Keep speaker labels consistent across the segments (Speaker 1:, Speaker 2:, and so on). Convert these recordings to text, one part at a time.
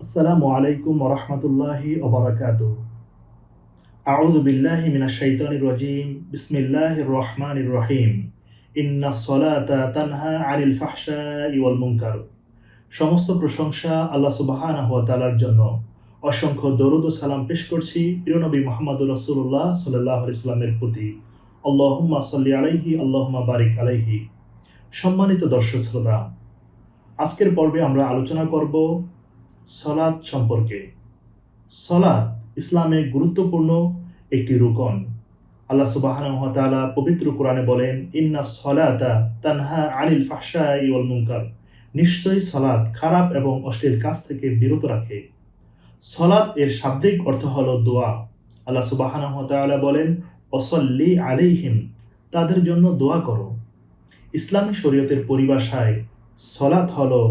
Speaker 1: আসসালামু আলাইকুম ওয়া রাহমাতুল্লাহি ওয়া বারাকাতুহু। আউযু বিল্লাহি মিনাশ শাইতানির রাজীম। বিসমিল্লাহির রহমানির রহিম। ইন্নাস সালাতা তানহা আনিল ফাহশাই ওয়াল মুনকার। সমস্ত প্রশংসা আল্লাহ সুবহানাহু ওয়া তাআলার জন্য। অসংখ্য দরুদ ও সালাম পেশ করছি প্রিয় নবী মুহাম্মদুর রাসূলুল্লাহ সাল্লাল্লাহু আলাইহি ওয়াসাল্লামের প্রতি। আল্লাহুম্মা সাল্লি আলাইহি আল্লাহুম্মা বারিক আলাইহি। সম্মানিত দর্শক শ্রোতা, আজকের পর্বে আমরা আলোচনা করব সালাত সম্পর্কে। সালাত ইসলামে গুরুত্বপূর্ণ একটি রুকন। আল্লাহ সুবহানাহু ওয়া তাআলা পবিত্র কোরআনে বলেন, ইন্নাস সালাতা তানহা আনিল ফাহশাই ওয়াল মুনকার। নিশ্চয়ই সালাত খারাপ এবং অশ্লীল কাজ থেকে বিরত রাখে। সালাত এর শাব্দিক অর্থ হলো দোয়া। আল্লাহ সুবহানাহু ওয়া তাআলা বলেন, ওয়াসাল্লি আলাইহিম, তাদের জন্য দোয়া করো। ইসলামী শরীয়তের পরিভাষায় সালাত হলো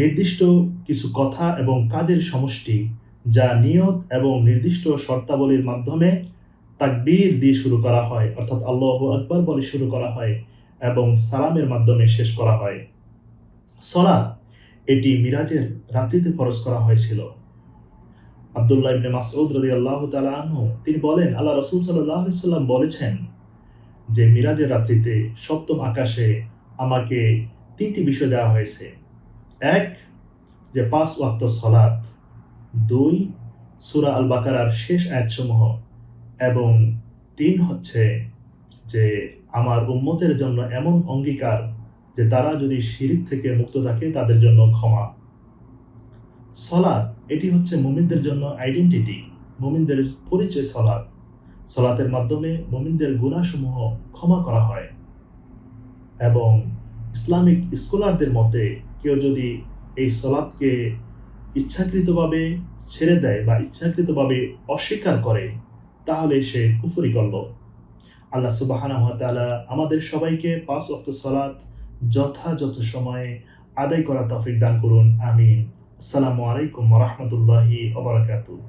Speaker 1: নির্দিষ্ট কিছু কথা এবং কাজের সমষ্টি, যা নিয়ত এবং নির্দিষ্ট শর্তাবলীর মাধ্যমে তাকবীর দিয়ে শুরু করা হয়, অর্থাৎ আল্লাহু আকবার বলে শুরু করা হয় এবং সালামের মাধ্যমে শেষ করা হয়। সালাত এটি মিরাজের রাত্রিতে ফরজ করা হয়েছিল। আব্দুল্লাহ ইবনে মাসউদ রাদিয়াল্লাহু তাআলা আনহু তিনি বলেন, আল্লাহ রাসূল সাল্লাল্লাহু আলাইহি ওয়াসাল্লাম বলেছেন যে মিরাজের রাত্রিতে সপ্তম আকাশে আমাকে ৩টি বিষয় দেওয়া হয়েছে। ১, যে ৫ ওয়াক্ত সালাত। ২, সূরা আল বাকারার শেষ আয়াতসমূহ। এবং ৩ হচ্ছে যে আমার উম্মতের জন্য এমন অঙ্গীকার যে তারা যদি শিরক থেকে মুক্ত থাকে তাদের জন্য ক্ষমা। সালাত এটি হচ্ছে মুমিনদের জন্য আইডেন্টিটি, মুমিনদের পরিচয়। সালাতের মাধ্যমে মুমিনদের গুনাহসমূহ ক্ষমা করা হয়। এবং ইসলামিক স্কলারদের মতে কেউ যদি এই সালাতকে ইচ্ছাকৃতভাবে ছেড়ে দেয় বা ইচ্ছাকৃতভাবে অস্বীকার করে, তাহলে সে কুফরি করল। আল্লাহ সুবহানাহু ওয়া তাআলা আমাদের সবাইকে ৫ ওয়াক্ত সালাত যথাযথ সময়ে আদায় করার তৌফিক দান করুন। আমিন। আসসালামু আলাইকুম ওয়া রাহমাতুল্লাহি ওয়া বারাকাতুহু।